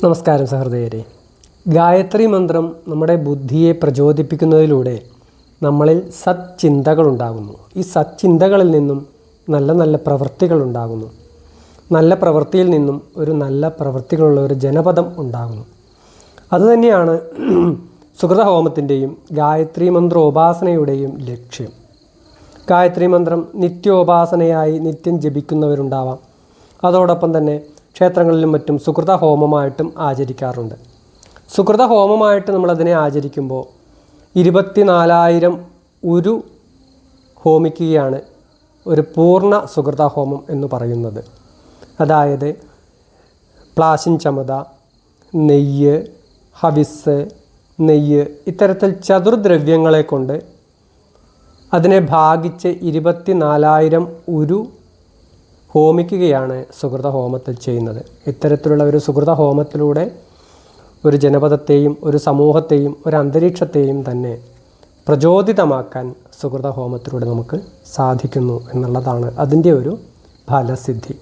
നമസ്കാരം സഹൃദയരെ. ഗായത്രി മന്ത്രം നമ്മുടെ ബുദ്ധിയെ പ്രചോദിപ്പിക്കുന്നതിലൂടെ നമ്മളിൽ സത്ചിന്തകളുണ്ടാകുന്നു. ഈ സത്ചിന്തകളിൽ നിന്നും നല്ല നല്ല പ്രവൃത്തികൾ ഉണ്ടാകുന്നു. നല്ല പ്രവൃത്തിയിൽ നിന്നും ഒരു നല്ല പ്രവൃത്തികളുള്ള ഒരു ജനപദം ഉണ്ടാകുന്നു. അതുതന്നെയാണ് സുകൃതഹോമത്തിൻ്റെയും ഗായത്രി മന്ത്രോപാസനയുടെയും ലക്ഷ്യം. ഗായത്രി മന്ത്രം നിത്യോപാസനയായി നിത്യം ജപിക്കുന്നവരുണ്ടാവാം. അതോടൊപ്പം തന്നെ ക്ഷേത്രങ്ങളിലും മറ്റും സുകൃതഹോമമായിട്ടും ആചരിക്കാറുണ്ട്. സുകൃതഹോമമായിട്ട് നമ്മളതിനെ ആചരിക്കുമ്പോൾ 24,000 ഉരു ഹോമിക്കുകയാണ് ഒരു പൂർണ്ണ സുകൃതഹോമം എന്ന് പറയുന്നത്. അതായത് പ്ലാശിൻ ചമത, നെയ്യ്, ഹവിസ്, നെയ്യ് ഇത്തരത്തിൽ ചതുർദ്രവ്യങ്ങളെ കൊണ്ട് അതിനെ ഭാഗിച്ച് 24,000 ഉരു ഹോമിക്കുകയാണ് സുകൃതഹോമത്തിൽ ചെയ്യുന്നത്. ഇത്തരത്തിലുള്ള ഒരു സുകൃതഹോമത്തിലൂടെ ഒരു ജനപദത്തെയും ഒരു സമൂഹത്തെയും ഒരു അന്തരീക്ഷത്തെയും തന്നെ പ്രചോദിതമാക്കാൻ സുകൃതഹോമത്തിലൂടെ നമുക്ക് സാധിക്കുന്നു എന്നുള്ളതാണ് അതിൻ്റെ ഒരു ഫലസിദ്ധി.